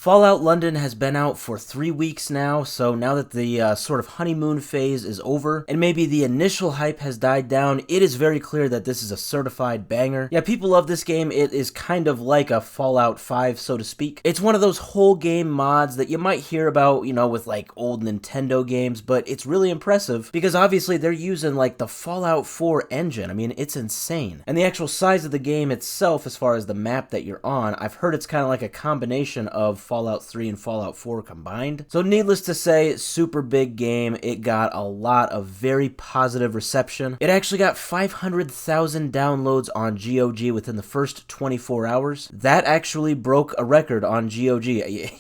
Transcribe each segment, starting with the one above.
Fallout London has been out for 3 weeks now, so now that the sort of honeymoon phase is over, and maybe the initial hype has died down, it is very clear that this is a certified banger. Yeah, people love this game. It is kind of like a Fallout 5, so to speak. It's one of those whole game mods that you might hear about, you know, with like old Nintendo games, but it's really impressive because obviously they're using like the Fallout 4 engine. I mean, it's insane. And the actual size of the game itself, as far as the map that you're on, I've heard it's kind of like a combination of Fallout 3 and Fallout 4 combined. So needless to say, super big game. It got a lot of very positive reception. It actually got 500,000 downloads on GOG within the first 24 hours. That actually broke a record on GOG.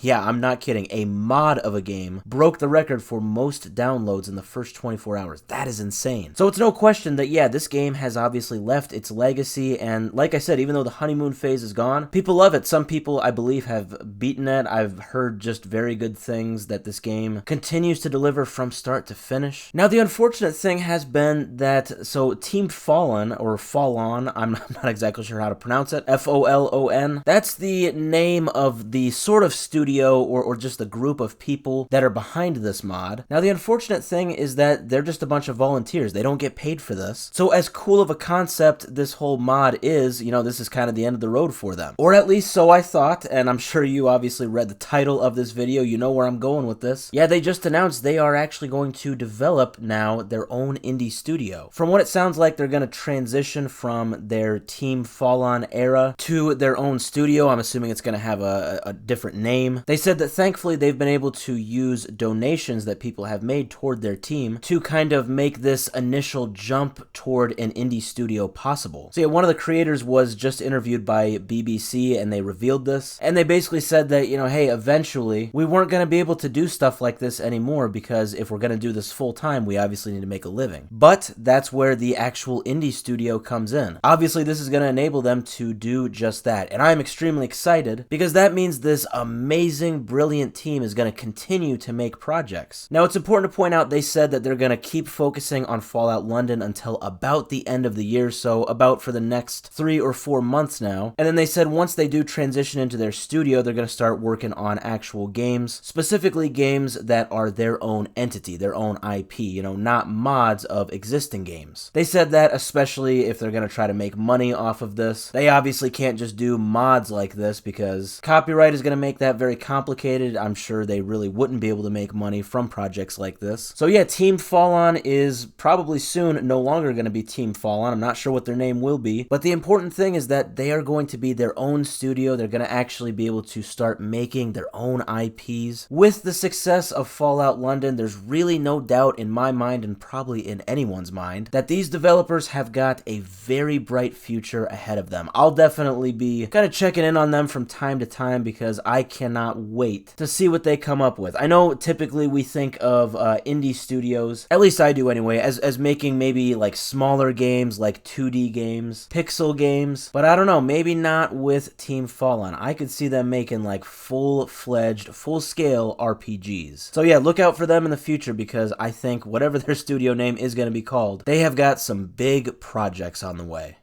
Yeah, I'm not kidding. A mod of a game broke the record for most downloads in the first 24 hours. That is insane. So it's no question that, yeah, this game has obviously left its legacy, and like I said, even though the honeymoon phase is gone, people love it. Some people, I believe, have beaten it. I've heard just very good things that this game continues to deliver from start to finish. Now, the unfortunate thing has been that, so Team FOLON, or FOLON, I'm not exactly sure how to pronounce it, FOLON, that's the name of the sort of studio or just the group of people that are behind this mod. Now, the unfortunate thing is that they're just a bunch of volunteers. They don't get paid for this. So as cool of a concept this whole mod is, you know, this is kind of the end of the road for them. Or at least so I thought, and I'm sure you obviously read the title of this video, you know where I'm going with this. Yeah, they just announced they are actually going to develop now their own indie studio. From what it sounds like, they're going to transition from their Team FOLON era to their own studio. I'm assuming it's going to have a different name. They said that thankfully they've been able to use donations that people have made toward their team to kind of make this initial jump toward an indie studio possible. So yeah, one of the creators was just interviewed by BBC and they revealed this. And they basically said that, you know, hey, eventually we weren't going to be able to do stuff like this anymore because if we're going to do this full time, we obviously need to make a living. But that's where the actual indie studio comes in. Obviously, this is going to enable them to do just that. And I'm extremely excited because that means this amazing, brilliant team is going to continue to make projects. Now, it's important to point out they said that they're going to keep focusing on Fallout London until about the end of the year, so about for the next 3 or 4 months now. And then they said once they do transition into their studio, they're going to start working on actual games, specifically games that are their own entity, their own IP, you know, not mods of existing games. They said that especially if they're going to try to make money off of this, they obviously can't just do mods like this because copyright is going to make that very complicated. I'm sure they really wouldn't be able to make money from projects like this. So yeah, Team FOLON is probably soon no longer going to be Team FOLON. I'm not sure what their name will be, but the important thing is that they are going to be their own studio. They're going to actually be able to start making their own IPs. With the success of Fallout London, there's really no doubt in my mind, and probably in anyone's mind, that these developers have got a very bright future ahead of them. I'll definitely be kind of checking in on them from time to time because I cannot wait to see what they come up with. I know typically we think of indie studios, at least I do anyway, as making maybe like smaller games, like 2D games, pixel games, but I don't know, maybe not with Team FOLON. I could see them making like full-fledged, full-scale RPGs. So yeah, look out for them in the future because I think whatever their studio name is going to be called, they have got some big projects on the way.